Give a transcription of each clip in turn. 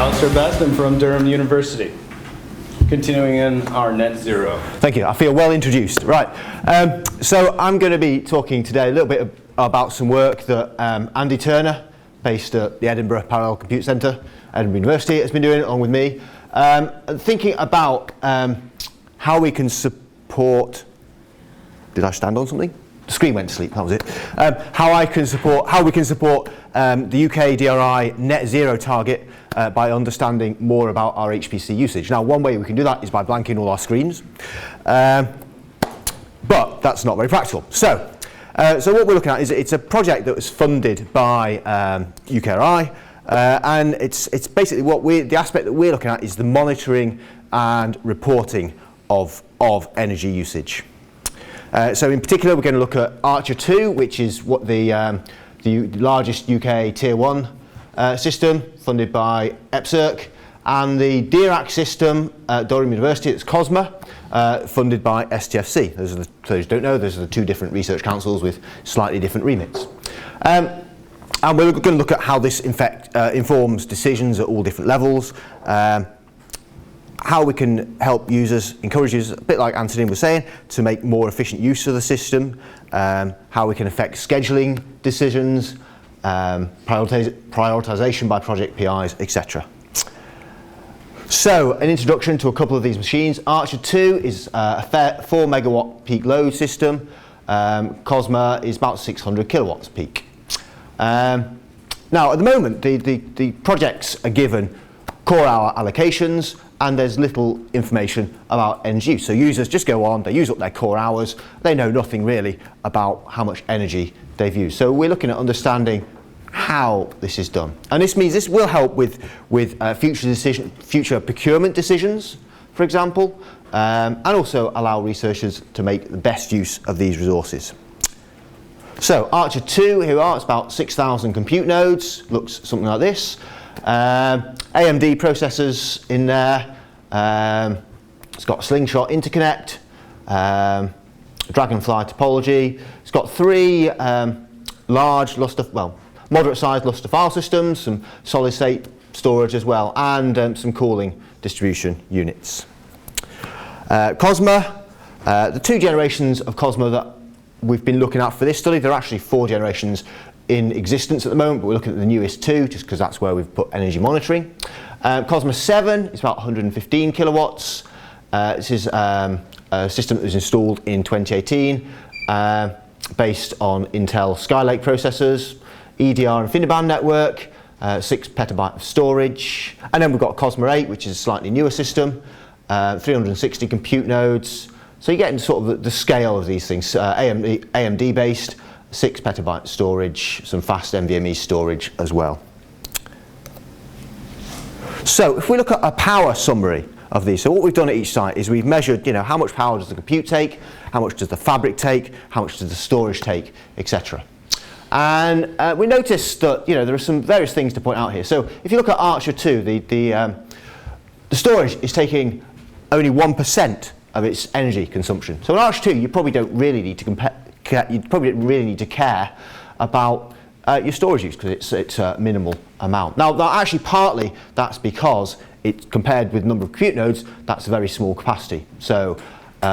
Alastair Basden from Durham University. Continuing in our net zero. Thank you. I feel well introduced. Right. So I'm going to be talking today a little bit about some work that Andy Turner, based at the Edinburgh Parallel Compute Centre, Edinburgh University, has been doing along with me, thinking about how we can support. Did I stand on something? The screen went to sleep. That was it. How we can support the UK DRI net zero target by understanding more about our HPC usage. Now, one way we can do that is by blanking all our screens, but that's not very practical. So what we're looking at is it's a project that was funded by UKRI, and it's basically the aspect that we're looking at is the monitoring and reporting of energy usage. So in particular, we're going to look at Archer 2, which is what the largest UK Tier 1 system funded by EPSRC, and the DIRAC system at Durham University, it's COSMA, funded by STFC. For those who don't know, those are the two different research councils with slightly different remits. And we're going to look at how this informs decisions at all different levels, how we can help users, encourage users, a bit like Anthony was saying, to make more efficient use of the system, how we can affect scheduling decisions, prioritization by project PIs, etc. So, an introduction to a couple of these machines. Archer 2 is a 4 megawatt peak load system. COSMA is about 600 kilowatts peak. Now, at the moment, the projects are given core hour allocations, and there's little information about energy use. So users just go on, they use up their core hours, they know nothing really about how much energy they've used. So we're looking at understanding how this is done. And this means this will help with future procurement decisions, for example, and also allow researchers to make the best use of these resources. So Archer 2, here we are, it's about 6,000 compute nodes, looks something like this. AMD processors in there, it's got slingshot interconnect, dragonfly topology, it's got 3 large moderate-sized Lustre file systems, some solid-state storage as well, and some cooling distribution units. COSMA, the 2 generations of COSMA that we've been looking at for this study, there are actually 4 generations in existence at the moment, but we're looking at the newest 2 just because that's where we've put energy monitoring. COSMA 7 is about 115 kilowatts. This is a system that was installed in 2018 based on Intel Skylake processors, EDR InfiniBand network, 6 petabyte of storage, and then we've got COSMA 8, which is a slightly newer system, 360 compute nodes. So you get into sort of the scale of these things, AMD based, 6 petabyte storage, some fast NVMe storage as well. So if we look at a power summary of these, so what we've done at each site is we've measured, how much power does the compute take, how much does the fabric take, how much does the storage take, etc. And we noticed that there are some various things to point out here. So if you look at Archer 2, the storage is taking only 1% of its energy consumption. So in Archer 2, you probably don't really need to care about your storage use because it's a minimal amount. Now, actually partly that's because compared with number of compute nodes, that's a very small capacity. So 2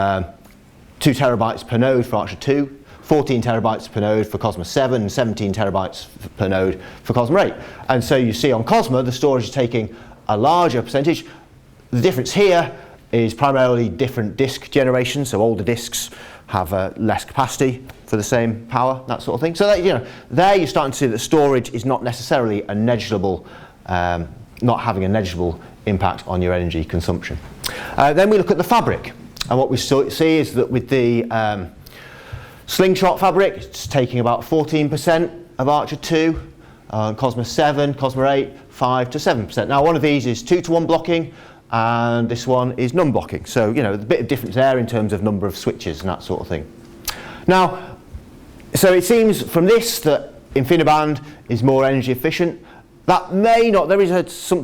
terabytes per node for Archer 2, 14 terabytes per node for COSMA 7, and 17 terabytes per node for COSMA 8. And so you see on COSMA, the storage is taking a larger percentage. The difference here is primarily different disk generations, so older disks have less capacity for the same power, that sort of thing. So that, there you're starting to see that storage is not necessarily a negligible, not having a negligible impact on your energy consumption. Then we look at the fabric, and what we see is that with the slingshot fabric, it's taking about 14% of Archer 2, COSMA 7, COSMA 8, 5 to 7%. Now one of these is 2-to-1 blocking, and this one is non-blocking. So, there's a bit of difference there in terms of number of switches and that sort of thing. Now, so it seems from this that InfiniBand is more energy efficient. That may not, there is some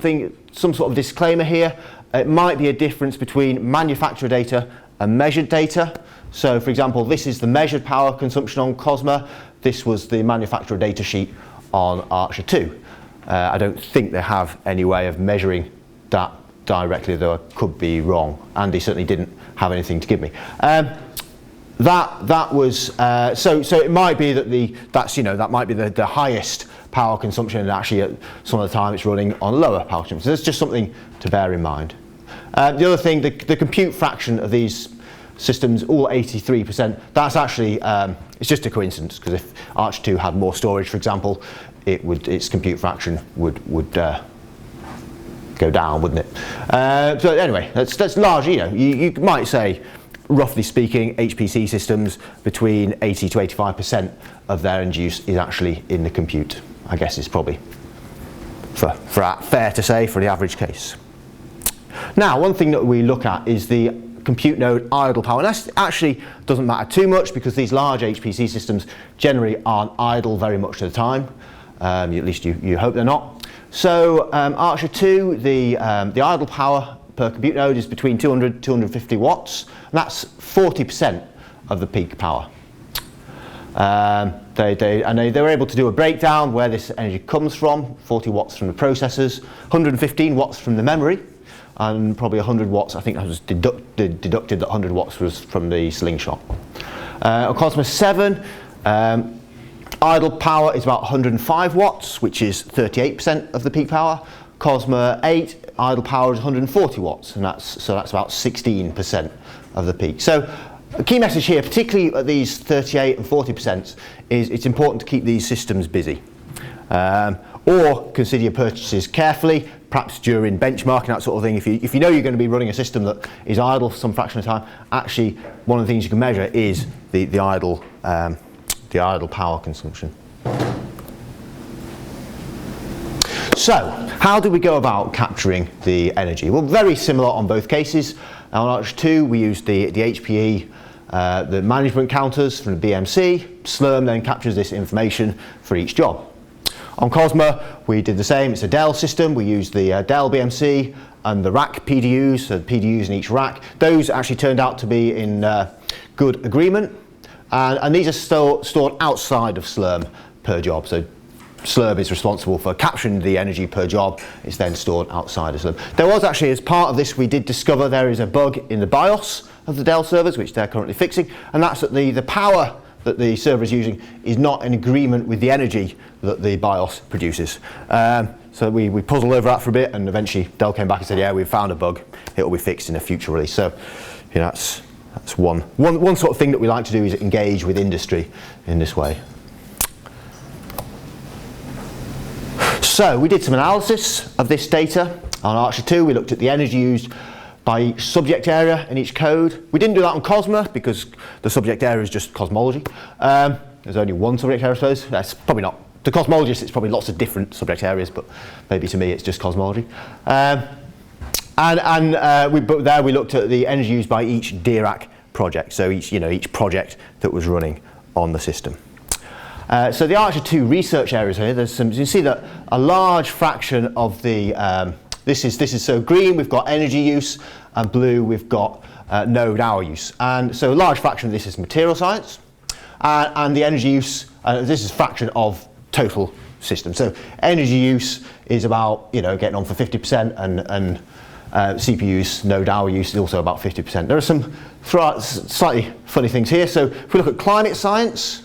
sort of disclaimer here. It might be a difference between manufacturer data and measured data. So, for example, this is the measured power consumption on COSMA. This was the manufacturer data sheet on Archer 2. I don't think they have any way of measuring that directly, though I could be wrong. Andy certainly didn't have anything to give me. That was so it might be that that might be the highest power consumption, and actually at some of the time it's running on lower power consumption. So that's just something to bear in mind. The other thing, the compute fraction of these systems, all 83%, that's actually it's just a coincidence, because if Archer 2 had more storage, for example, its compute fraction would go down, wouldn't it? So anyway, that's largely, you might say, roughly speaking, HPC systems, between 80 to 85% of their end use is actually in the compute. I guess is probably fair to say for the average case. Now, one thing that we look at is the compute node idle power. And that actually doesn't matter too much, because these large HPC systems generally aren't idle very much of the time. At least you hope they're not. So Archer 2, the idle power per compute node is between 200 and 250 watts, and that's 40% of the peak power. They were able to do a breakdown where this energy comes from: 40 watts from the processors, 115 watts from the memory, and probably 100 watts, I think I was deducted that 100 watts was from the slingshot. On Cosmos 7, idle power is about 105 watts, which is 38% of the peak power. Cosmos 8, idle power is 140 watts, and that's about 16% of the peak. So a key message here, particularly at these 38 and 40%, is it's important to keep these systems busy. Or consider your purchases carefully, perhaps during benchmarking, that sort of thing. If you know you're going to be running a system that is idle for some fraction of time, actually one of the things you can measure is the idle power consumption. So, how do we go about capturing the energy? Well, very similar on both cases. On Archer 2, we used the HPE, the management counters from the BMC. Slurm then captures this information for each job. On Cosmos, we did the same. It's a Dell system. We used the Dell BMC and the rack PDUs, so the PDUs in each rack. Those actually turned out to be in good agreement. And these are stored outside of Slurm per job. So Slurm is responsible for capturing the energy per job. It's then stored outside of Slurm. There was actually, as part of this, we did discover there is a bug in the BIOS of the Dell servers, which they're currently fixing, and that's that the power that the server is using is not in agreement with the energy that the BIOS produces. So we puzzled over that for a bit, and eventually Dell came back and said, yeah, we've found a bug. It will be fixed in a future release. So that's one sort of thing that we like to do, is engage with industry in this way. So we did some analysis of this data. On Archer 2, we looked at the energy used by each subject area in each code. We didn't do that on Cosmos because the subject area is just cosmology. There's only one subject area, I suppose. That's probably not. To cosmologists, it's probably lots of different subject areas, but maybe to me it's just cosmology. But there we looked at the energy used by each DRAC project, so each project that was running on the system. So the Archer 2 research areas here, you can see that a large fraction of the this is so green we've got energy use, and blue we've got node hour use, and so a large fraction of this is material science, and the energy use, this is a fraction of total system. So energy use is about getting on for 50%, and CPU's node hour use is also about 50%. There are some slightly funny things here. So if we look at climate science,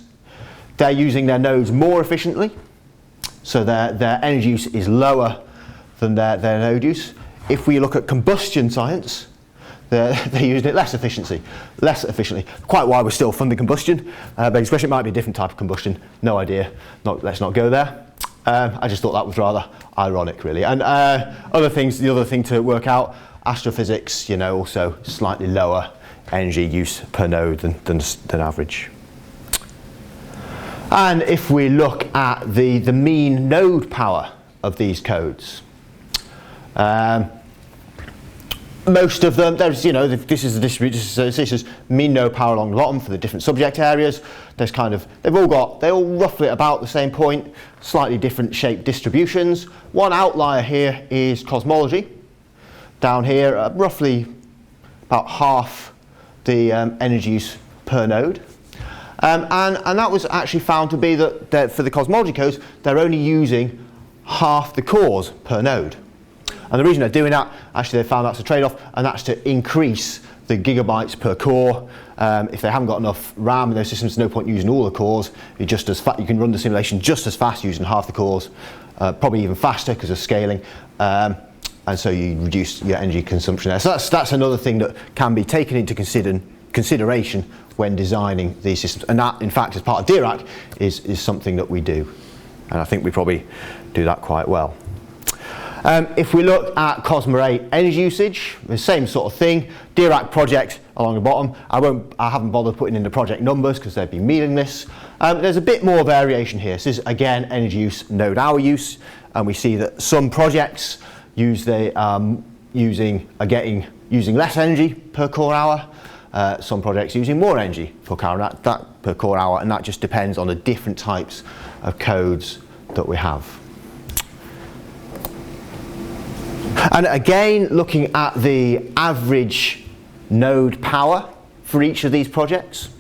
they're using their nodes more efficiently, so their energy use is lower than their node use. If we look at combustion science, they're using it less efficiently. Quite why we're still funding combustion, but especially it might be a different type of combustion. No idea. Let's not go there. I just thought that was rather ironic, really. And the other thing to work out, astrophysics, also slightly lower energy use per node than average. And if we look at the mean node power of these codes, most of them, this is the distribution, so this is mean node power along the bottom for the different subject areas. They're all roughly about the same point, slightly different shaped distributions. One outlier here is cosmology. Down here, roughly about half the energy use per node. And that was actually found to be that for the cosmology codes, they're only using half the cores per node. And the reason they're doing that, actually they found that's a trade-off, and that's to increase the gigabytes per core. If they haven't got enough RAM in those systems, there's no point using all the cores. You can run the simulation just as fast using half the cores, probably even faster because of scaling, and so you reduce your energy consumption there. So that's another thing that can be taken into consideration when designing these systems. And that, in fact, as part of DIRAC, is something that we do. And I think we probably do that quite well. If we look at COSMA 8 energy usage, the same sort of thing. DIRAC project along the bottom. I haven't bothered putting in the project numbers because they'd be meaningless. There's a bit more variation here. This is again energy use, node hour use, and we see that some projects are using less energy per core hour. Some projects using more energy per core hour, and that just depends on the different types of codes that we have. And again, looking at the average node power for each of these projects,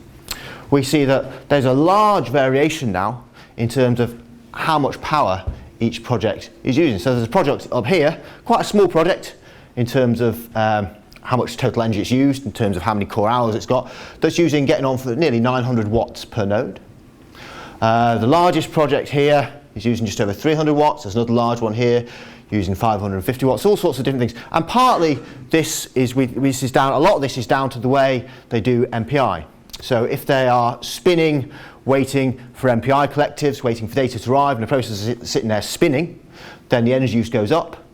we see that there's a large variation now in terms of how much power each project is using. So there's a project up here, quite a small project in terms of how much total energy it's used, in terms of how many core hours it's got, that's getting on for nearly 900 watts per node. The largest project here is using just over 300 watts. There's another large one here using 550 watts, all sorts of different things. And partly a lot of this is down to the way they do MPI. So if they are spinning, waiting for MPI collectives, waiting for data to arrive, and the process is sitting there spinning, then the energy use goes up.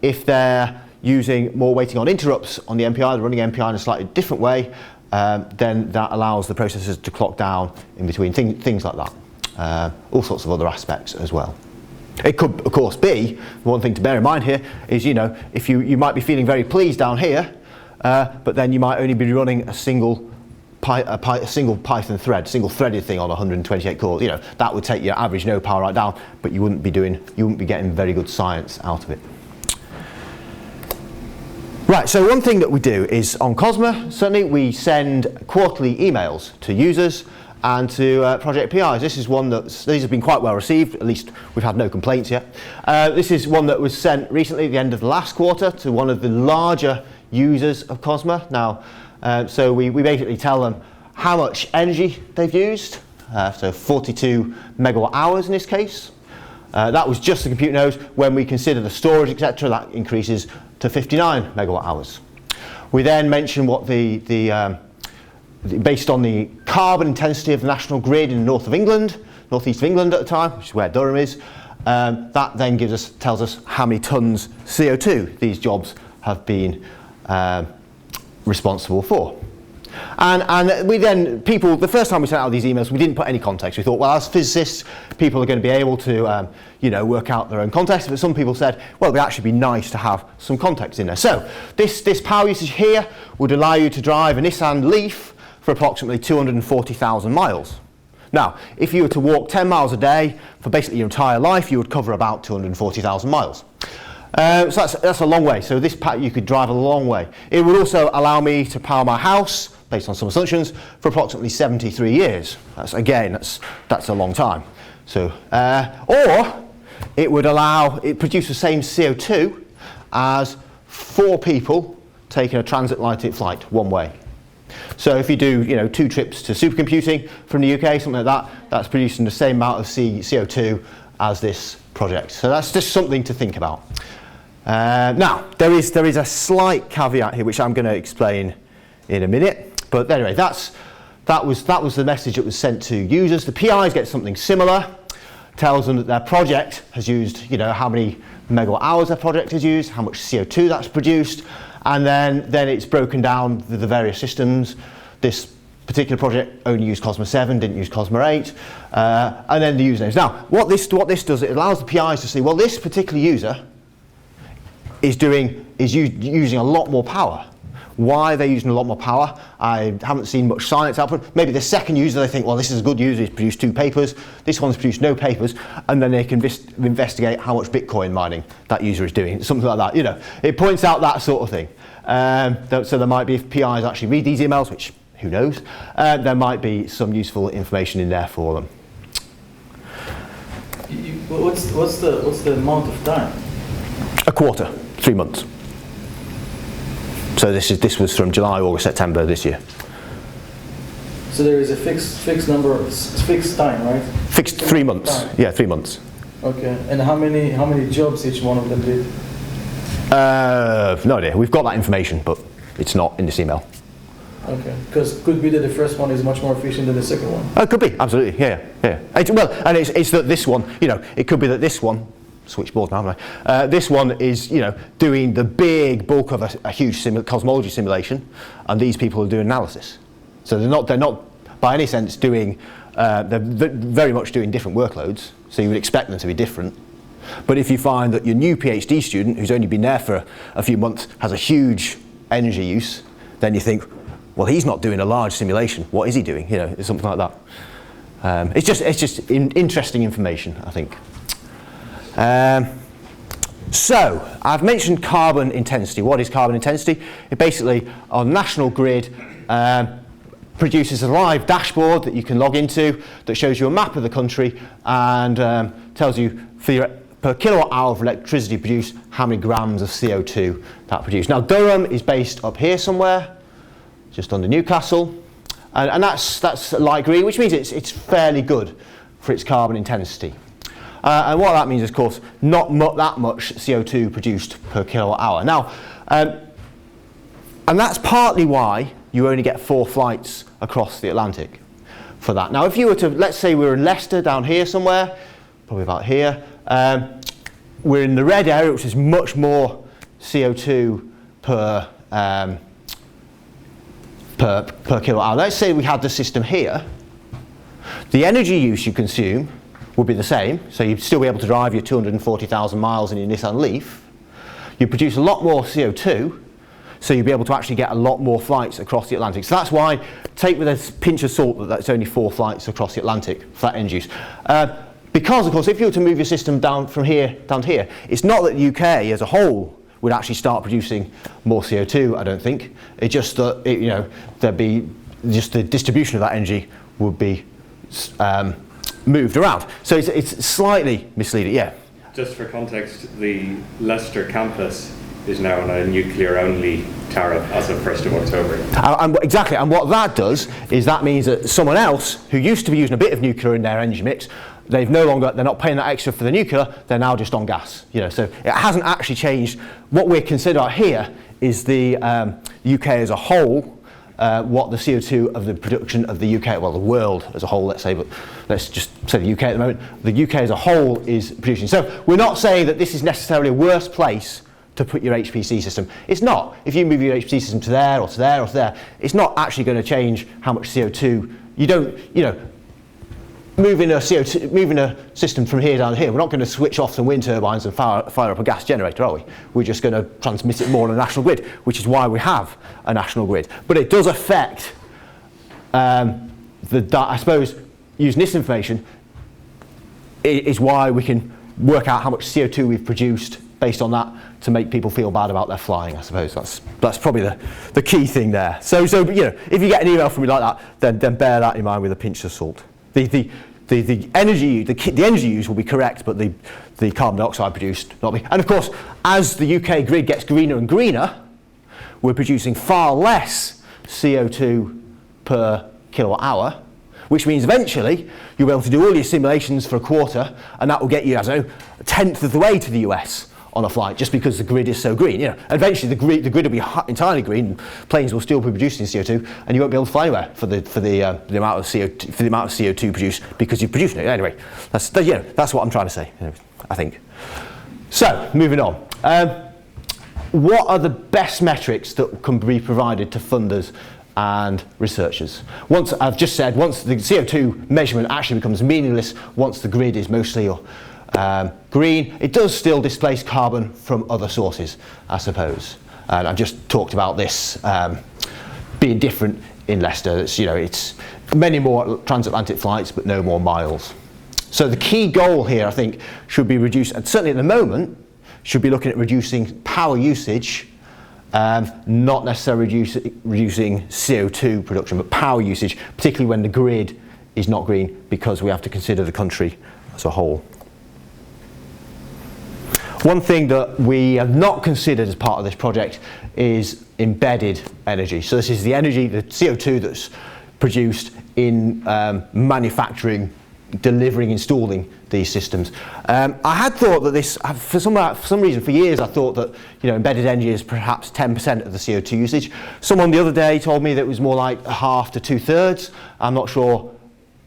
If they're using more waiting on interrupts on the MPI, they're running MPI in a slightly different way, then that allows the processors to clock down in between, things like that. All sorts of other aspects as well. It could, of course, be, one thing to bear in mind here is, if you might be feeling very pleased down here, but then you might only be running a single Python thread, single threaded thing on 128 cores. That would take your average node power right down, but you wouldn't be getting very good science out of it. Right, so one thing that we do is on COSMA, certainly we send quarterly emails to users and to project PIs. This is one these have been quite well received, at least we've had no complaints yet. This is one that was sent recently at the end of the last quarter to one of the larger users of COSMA. Now, so we basically tell them how much energy they've used, so 42 megawatt hours in this case. That was just the compute nodes. When we consider the storage, etc., that increases to 59 megawatt hours. We then mention what based on the carbon intensity of the national grid in the north east of England at the time, which is where Durham is, that then tells us how many tons CO2 these jobs have been responsible for. And we then, the first time we sent out these emails, we didn't put any context. We thought, well, as physicists, people are going to be able to, work out their own context. But some people said, well, it would actually be nice to have some context in there. So this power usage here would allow you to drive a Nissan Leaf for approximately 240,000 miles. Now, if you were to walk 10 miles a day for basically your entire life, you would cover about 240,000 miles. So that's a long way. So you could drive a long way. It would also allow me to power my house, based on some assumptions, for approximately 73 years. That's a long time. So, or it would produce the same CO2 as 4 people taking a transatlantic flight one way. So if you do 2 trips to supercomputing from the UK, something like that, that's producing the same amount of CO2 as this project. So that's just something to think about. Now there is a slight caveat here which I'm going to explain in a minute. But anyway, that was the message that was sent to users. The PIs get something similar. Tells them that their project has used, how many megawatt hours their project has used, how much CO2 that's produced, and then it's broken down the various systems. This particular project only used COSMA 7, didn't use COSMA 8, and then the usernames. Now, what this does, it allows the PIs to see, well, this particular user is using a lot more power. Why are they using a lot more power? I haven't seen much science output. Maybe the second user, they think, well, this is a good user, he's produced 2 papers. This one's produced no papers, and then they can investigate how much Bitcoin mining that user is doing, something like that. It points out that sort of thing. So there might be, if PIs actually read these emails, which who knows, there might be some useful information in there for them. What's the amount of time? A quarter, 3 months. So this was from July, August, September this year. So there is a fixed number of fixed time, right? Fixed 3 months. Time. Yeah, 3 months. Okay. And how many jobs each one of them did? No idea. We've got that information, but it's not in this email. Okay. Because could be that the first one is much more efficient than the second one. It could be, absolutely. Yeah. Well, and it's that this one. It could be that this one. Switchboard now, haven't I? This one is, doing the big bulk of a huge cosmology simulation, and these people are doing analysis. So they're not by any sense doing. They're very much doing different workloads. So you would expect them to be different. But if you find that your new PhD student, who's only been there for a few months, has a huge energy use, then you think, well, he's not doing a large simulation. What is he doing? It's something like that. It's just interesting information, I think. So, I've mentioned carbon intensity. What is carbon intensity? It basically, our national grid produces a live dashboard that you can log into that shows you a map of the country and tells you per kilowatt hour of electricity produced how many grams of CO2 that produced. Now, Durham is based up here somewhere, just under Newcastle, and that's light green, which means it's fairly good for its carbon intensity. And what that means, of course, not that much CO2 produced per kilowatt hour. Now, and that's partly why you only get 4 flights across the Atlantic for that. Now, if you were to, let's say we're in Leicester down here somewhere, probably about here, we're in the red area, which is much more CO2 per kilowatt hour. Let's say we had the system here. The energy use you consume would be the same, so you'd still be able to drive your 240,000 miles in your Nissan Leaf. You produce a lot more CO2, so you'd be able to actually get a lot more flights across the Atlantic. So that's why, take with a pinch of salt that that's only 4 flights across the Atlantic for that energy use. Because, of course, if you were to move your system down from here down to here, it's not that the UK as a whole would actually start producing more CO2, I don't think. It's just that, there'd be just the distribution of that energy would be moved around. So it's slightly misleading, yeah. Just for context, the Leicester campus is now on a nuclear-only tariff as of 1st of October. Exactly, and what that does is that means that someone else who used to be using a bit of nuclear in their energy mix, they're not paying that extra for the nuclear, they're now just on gas. So it hasn't actually changed. What we're considering here is the UK as a whole, what the CO2 of the production of the UK, well, the world as a whole, let's say, but let's just say the UK at the moment, the UK as a whole is producing. So we're not saying that this is necessarily a worse place to put your HPC system. It's not. If you move your HPC system to there or to there or to there, it's not actually going to change how much CO2 you don't, moving a system from here down to here, we're not going to switch off some wind turbines and fire up a gas generator, are we? We're just going to transmit it more on a national grid, which is why we have a national grid. But it does affect, I suppose, using this information is why we can work out how much CO2 we've produced based on that to make people feel bad about their flying, I suppose. That's probably the key thing there. So if you get an email from me like that, then bear that in mind with a pinch of salt. The energy use will be correct, but the carbon dioxide produced not be. And of course, as the UK grid gets greener and greener, we're producing far less CO2 per kilowatt hour, which means eventually you'll be able to do all your simulations for a quarter, and that will get you, I don't know, a tenth of the way to the US on a flight, just because the grid is so green. Eventually the grid will be entirely green, and planes will still be producing CO2, and you won't be able to fly anywhere for the amount of CO2 produced because you've produced it. Anyway, that's what I'm trying to say, I think. So moving on, what are the best metrics that can be provided to funders and researchers? I've just said, once the CO2 measurement actually becomes meaningless, once the grid is mostly green, it does still displace carbon from other sources, I suppose. And I've just talked about this being different in Leicester. It's many more transatlantic flights, but no more miles. So the key goal here, I think, should be reduced, and certainly at the moment, should be looking at reducing power usage, not necessarily reducing CO2 production, but power usage, particularly when the grid is not green, because we have to consider the country as a whole. One thing that we have not considered as part of this project is embedded energy. So this is the energy, the CO2 that's produced in manufacturing, delivering, installing these systems. I had thought that this, for some reason, for years, I thought that embedded energy is perhaps 10% of the CO2 usage. Someone the other day told me that it was more like half to 2/3. I'm not sure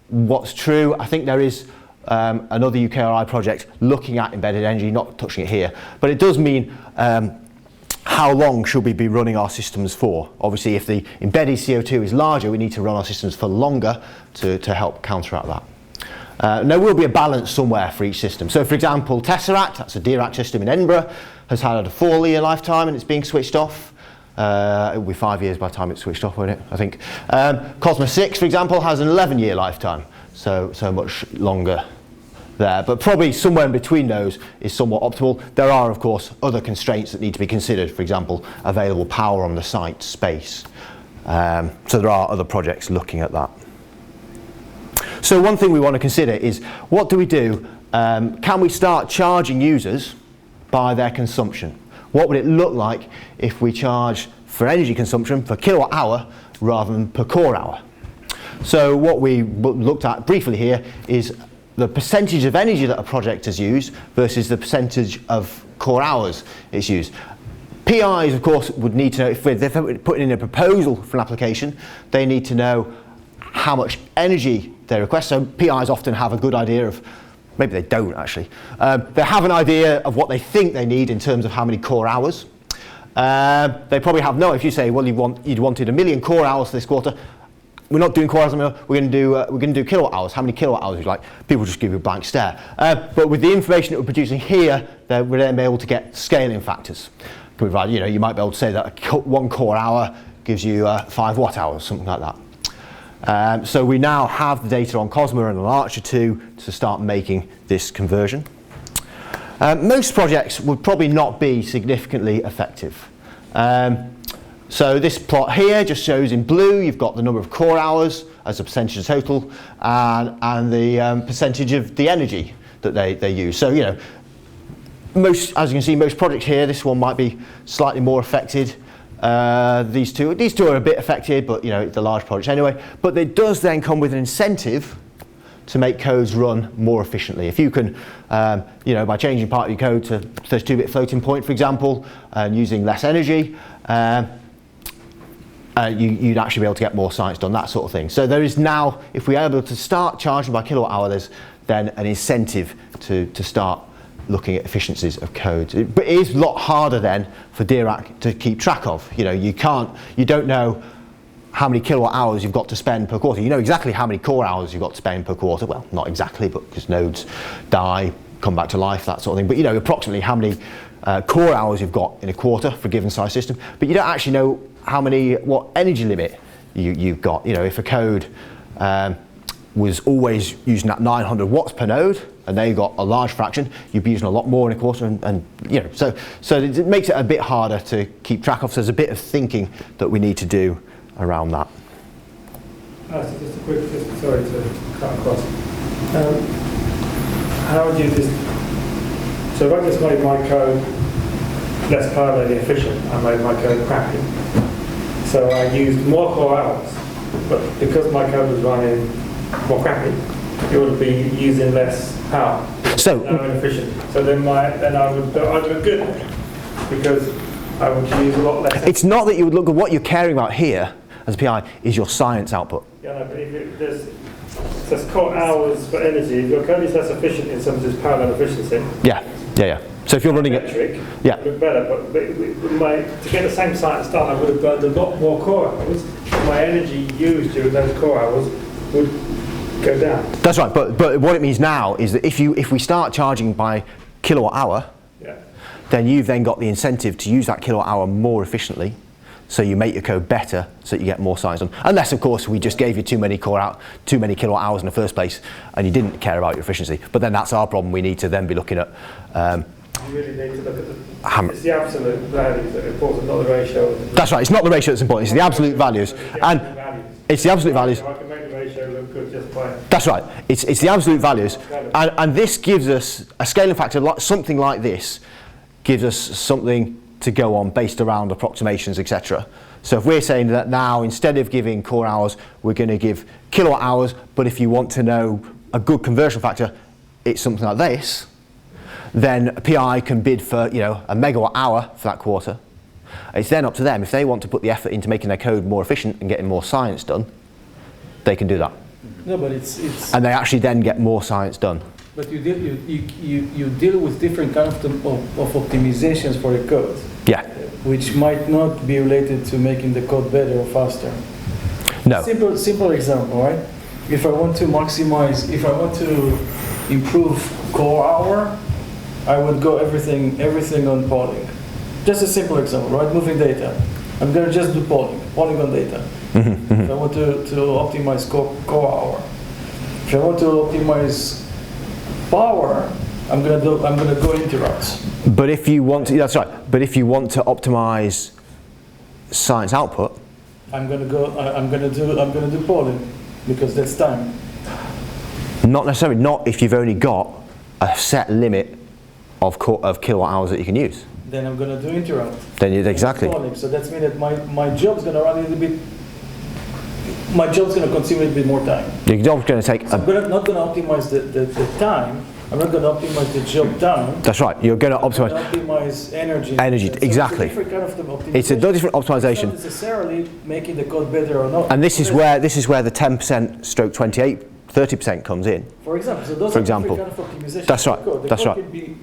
what's true. I think there is another UKRI project looking at embedded energy, not touching it here, but it does mean how long should we be running our systems for? Obviously, if the embedded CO2 is larger, we need to run our systems for longer to help counteract that. There will be a balance somewhere for each system. So for example, Tesseract, that's a DRAC system in Edinburgh, has had a 4-year lifetime and it's being switched off. It will be 5 years by the time it's switched off, won't it, I think. Cosma 6, for example, has an 11-year lifetime, so much longer there. But probably somewhere in between those is somewhat optimal. There are, of course, other constraints that need to be considered, for example, available power on the site, space. So there are other projects looking at that. So one thing we want to consider is, what do we do? Can we start charging users by their consumption? What would it look like if we charge for energy consumption per kilowatt hour rather than per core hour? So what we looked at briefly here is the percentage of energy that a project has used versus the percentage of core hours it's used. PIs, of course, would need to know, if they're putting in a proposal for an application, they need to know how much energy they request. So PIs often have a good idea of, maybe they don't actually, they have an idea of what they think they need in terms of how many core hours. They probably have no, if you say, well, you'd wanted 1 million core hours for this quarter, we're not doing core hours, we're going to do kilowatt hours. How many kilowatt hours would you like? People just give you a blank stare. But with the information that we're producing here, we're then able to get scaling factors. Provide, you might be able to say that 1 core hour gives you 5 watt hours, something like that. So we now have the data on Cosma and on Archer 2 to start making this conversion. Most projects would probably not be significantly effective. So this plot here just shows in blue, you've got the number of core hours as a percentage of total, and the percentage of the energy that they use. So most, as you can see, most projects here, this one might be slightly more affected. These two are a bit affected, but it's a large project anyway. But it does then come with an incentive to make codes run more efficiently. If you can, by changing part of your code to 32-bit floating point, for example, and using less energy, you'd actually be able to get more science done, that sort of thing. So there is now, if we're able to start charging by kilowatt hour, there's then an incentive to start looking at efficiencies of code. But it is a lot harder then for DRAC to keep track of. You don't know how many kilowatt hours you've got to spend per quarter. You know exactly how many core hours you've got to spend per quarter. Well, not exactly, but because nodes die, come back to life, that sort of thing. But approximately how many core hours you've got in a quarter for a given size system. But you don't actually know what energy limit you've got. If a code was always using that 900 watts per node, and they got a large fraction, you'd be using a lot more in a quarter, so it makes it a bit harder to keep track of. So there's a bit of thinking that we need to do around that. So just a quick, sorry to cut across. How would you just, so if I just made my code less parallelly efficient, I made my code crappy. So I used more core hours, but because my code was running more crappy, it would be using less power. So inefficient. So then I would look good because I would use a lot less. It's not that you would look at what you're caring about here as a PI is your science output. Yeah, no, but if there's core hours for energy, if your code is less efficient in terms of parallel efficiency. Yeah. So if you're running it, yeah, it would look better. But to get the same science done, I would have burned a lot more core hours. My energy used during those core hours would go down. That's right. But what it means now is that if we start charging by kilowatt hour, then you've then got the incentive to use that kilowatt hour more efficiently. So you make your code better, so that you get more science done. Unless, of course, we just gave you too many kilowatt hours in the first place, and you didn't care about your efficiency. But then that's our problem. We need to then be looking at. You really need to look at it's the absolute values that are important, not the ratio. That's right. It's not the ratio that's important. It's the absolute values, and it's the absolute values. I can make the ratio look good just by. That's right. It's the absolute values, and this gives us a scaling factor, something like this. gives us something to go on based around approximations, etc. So if we're saying that now instead of giving core hours, we're going to give kilowatt hours, but if you want to know a good conversion factor, it's something like this, then a PI can bid for, you know, a megawatt hour for that quarter. It's then up to them. If they want to put the effort into making their code more efficient and getting more science done, they can do that. No, but it's. And they actually then get more science done. But you deal with different kind of optimizations for the code. Yeah. Which might not be related to making the code better or faster. No. Simple example, right? If I want to improve core hour, I would go everything on polling. Just a simple example, right? Moving data. I'm going to just do polling on data. If I want to optimize core hour. If I want to optimize power, I'm going to go interrupts. But if you want to, that's right. But if you want to optimize science output, I'm going to do polling because that's time. not necessarily. Not if you've only got a set limit of kilowatt hours that you can use. Then I'm going to do interrupt. Then you exactly. Polling. So that's mean that my job's going to run a little bit. My job's going to consume a little bit more time. Your job's going to take. So I'm not going to optimize the time. I'm not going to optimize the job down. That's right. You're going to optimize. Optimize energy. Energy, So exactly. It's a different kind of optimization. It's a different optimization. It's not necessarily making the code better or not. And this is where the 10% stroke 30% comes in. For example, so those For are example. different kind of optimization. That's of right, the code. The that's code right. can be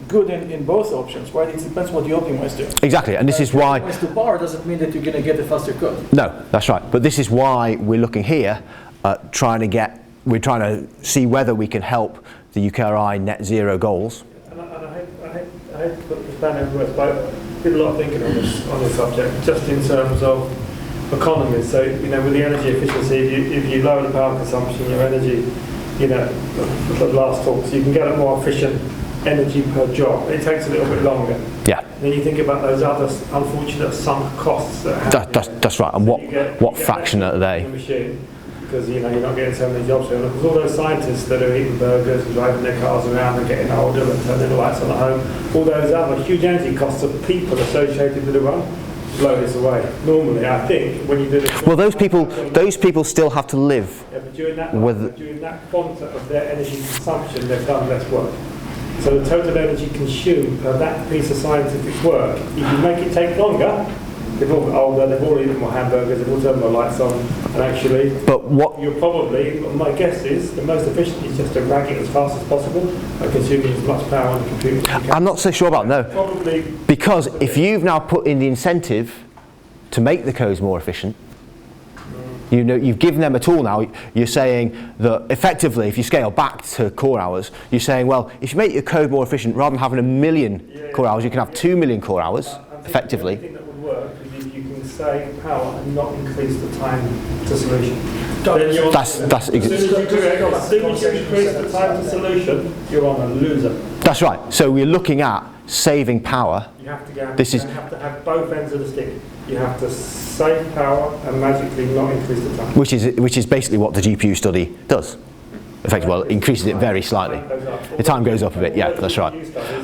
good in both options, right? It depends what you optimize to. Exactly. And this is If you why. optimize to power doesn't mean that you're going to get a faster code. No, that's right. But this is why we're looking here at we're trying to see whether we can help the UKRI net zero goals. And I hate to put this down everywhere, but did a lot of thinking on this subject, just in terms of economies. So, you know, with the energy efficiency, if you lower the power consumption, your energy, you know, the last talks, you can get a more efficient energy per job. It takes a little bit longer. Yeah. Then you think about those other unfortunate sunk costs that happen. That's right. And So what fraction are in they? the machine, because you know you're not getting so many jobs here. Because all those scientists that are eating burgers and driving their cars around and getting older and turning the lights on at home, all those other huge energy costs of people associated with the run blow this away. Normally, I think when you do this. Well, those people still have to live. Yeah, but during with that quantum of their energy consumption, they've done less work. So the total energy consumed per that piece of scientific work, if you make it take longer, they've all got older, they've all eaten more hamburgers, they've all turned more lights on, and actually, you're probably, my guess is, the most efficient is just to rag it as fast as possible by consuming as much power on the computer as you can. I'm not so sure about no. Probably. Because if you've now put in the incentive to make the codes more efficient, you know, you've given them a tool now. You're saying that effectively, if you scale back to core hours, you're saying, well, if you make your code more efficient, rather than having 1 million core hours, you can have 2 million core hours, effectively. The only thing that would work is if you can save power and not increase the time to solution. That's As soon as you increase the time to solution, you're on a loser. That's right. So we're looking at saving power. You have to have to have both ends of the stick. You have to save power and magically not increase the time. Which is basically what the GPU study does. Effectively, well, it increases it very slightly. The time goes up a bit. Yeah, that's right.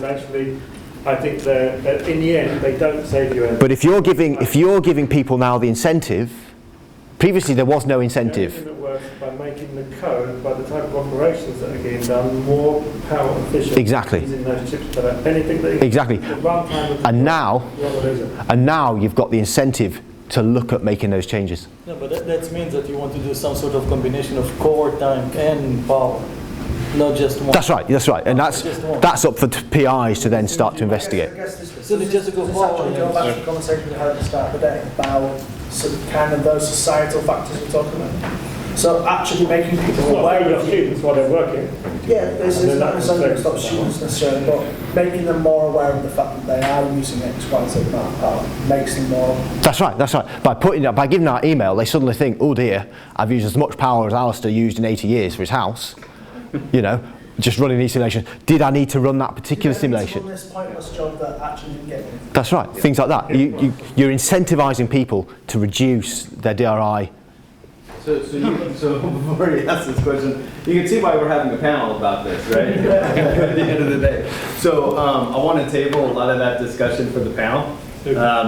Actually, I think that in the end they don't save you anything. But if you're giving people now the incentive, previously there was no incentive. The only thing that works by making the code, by the type of operations that are getting done, more power efficient. Exactly. Using those chips for that. Anything that Exactly. the runtime of the And now you've got the incentive to look at making those changes. No, but that means that you want to do some sort of combination of core time and power, not just one. That's right. That's right. And that's up for PIs to then start to investigate. I guess this So just to go forward, going back to the conversation we had at the start of the day about kind of those societal factors we're talking about. So actually making people aware of students while they're working. yeah, this is not necessarily stop students necessarily, but making them more aware of the fact that they are using X, Y, Z amount of power makes them more. That's right. That's right. By giving that email, they suddenly think, oh dear, I've used as much power as Alastair used in 80 years for his house. You know, just running these simulations. Did I need to run that particular simulation? This pointless job that actually didn't get anything. That's right. Things like that. You're incentivizing people to reduce their DRI So before you ask this question, you can see why we're having a panel about this, right? At the end of the day. So I want to table a lot of that discussion for the panel,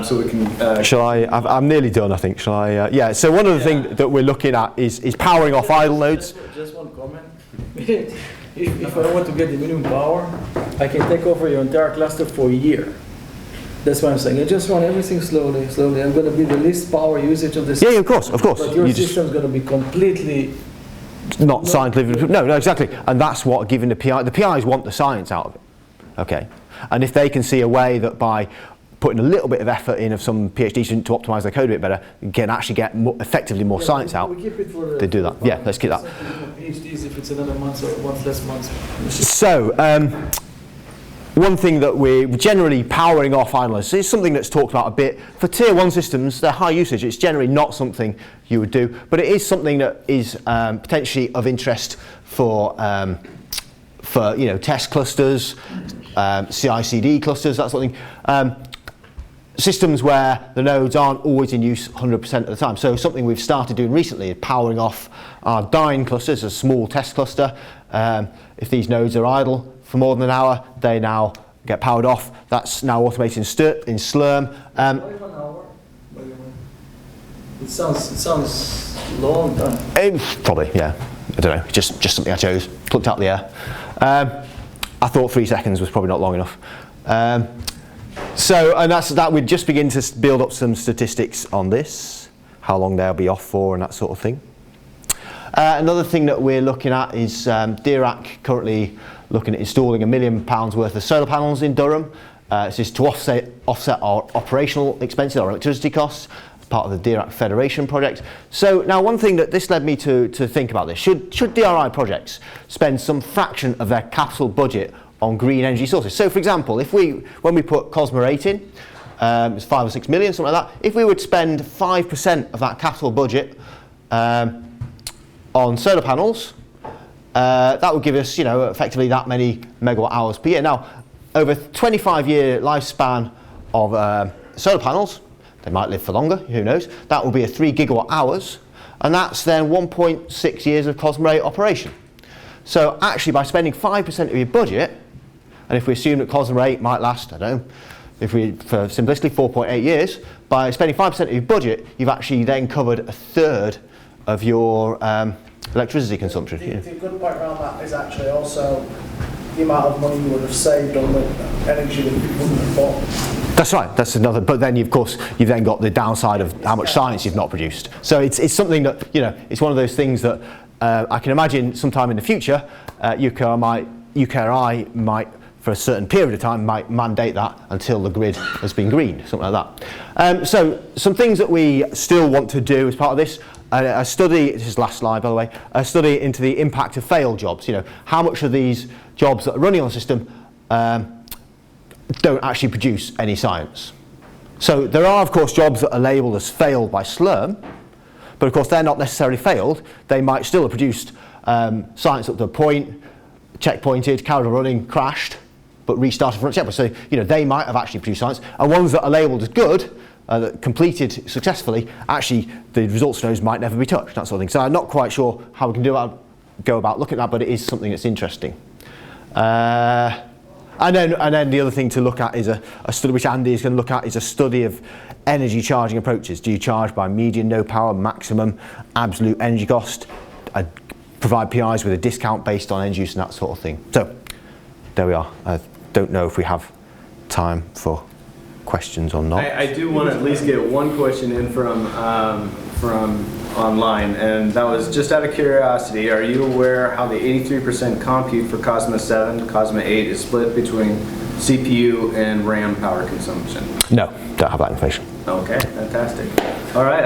so we can. Shall I? I'm nearly done, I think. Shall I? Yeah. So one of the things that we're looking at is powering off idle nodes. Just one comment. If I want to get the minimum power, I can take over your entire cluster for a year. That's what I'm saying. I just run everything slowly. I'm going to be the least power usage of this. Yeah, of course. But your system's going to be completely not scientific. No, exactly. And that's what giving the PIs want the science out of it. Okay. And if they can see a way that by putting a little bit of effort in of some PhD student to optimize their code a bit better, can actually get effectively more science out. We keep it for they do that. Yeah, let's keep that. PhDs if it's another month or one less month. So, one thing that we're generally powering off idleness is something that's talked about a bit. For tier 1 systems, they're high usage. It's generally not something you would do, but it is something that is potentially of interest for test clusters, CI/CD clusters, that sort of thing. Systems where the nodes aren't always in use 100% of the time. So something we've started doing recently is powering off our dying clusters, a small test cluster. If these nodes are idle for more than an hour, they now get powered off. That's now automated in Slurm. Why 1 hour? It sounds long time. Probably, yeah. I don't know. Just something I chose. Plucked out the air. I thought 3 seconds was probably not long enough. And that's that. We'd just begin to build up some statistics on this, how long they'll be off for, and that sort of thing. Another thing that we're looking at is DIRAC currently looking at installing £1 million worth of solar panels in Durham. This is to offset our operational expenses, our electricity costs, as part of the DIRAC Federation project. So now one thing that this led me to think about this, should DRI projects spend some fraction of their capital budget on green energy sources? So for example, when we put Cosma 8 in, it's 5 or 6 million, something like that. If we would spend 5% of that capital budget on solar panels, that would give us, effectively that many megawatt hours per year. Now, over 25-year lifespan of solar panels, they might live for longer, who knows, that will be a 3 gigawatt hours, and that's then 1.6 years of Cosma 8 operation. So actually, by spending 5% of your budget, and if we assume that Cosma 8 might last, I don't know, for simplicity, 4.8 years, by spending 5% of your budget, you've actually then covered a third of your electricity consumption. The good point around that is actually also the amount of money you would have saved on the energy that you wouldn't have bought. That's right, that's another, but then you've then got the downside of how much science you've not produced. So it's something that, it's one of those things that I can imagine sometime in the future, UKRI might, for a certain period of time, might mandate that until the grid has been green, something like that. So some things that we still want to do as part of this, a study, this is last slide by the way, a study into the impact of failed jobs. How much of these jobs that are running on the system don't actually produce any science. So there are of course jobs that are labelled as failed by Slurm, but of course they're not necessarily failed. They might still have produced science up to a point, checkpointed, carried on running, crashed, but restarted from a checkpoint. So they might have actually produced science, and ones that are labelled as good, that completed successfully, actually the results of those might never be touched, that sort of thing. So I'm not quite sure how we can go about looking at that, but it is something that's interesting. And then the other thing to look at is a study which Andy is going to look at, is a study of energy charging approaches. Do you charge by median, no power, maximum, absolute energy cost? Provide PIs with a discount based on end use and that sort of thing. So there we are. I don't know if we have time for questions or not. I do want to at least get one question in from online, and that was just out of curiosity. Are you aware how the 83% compute for Cosma 7, Cosma 8 is split between CPU and RAM power consumption? No, don't have that information. Okay, fantastic. All right.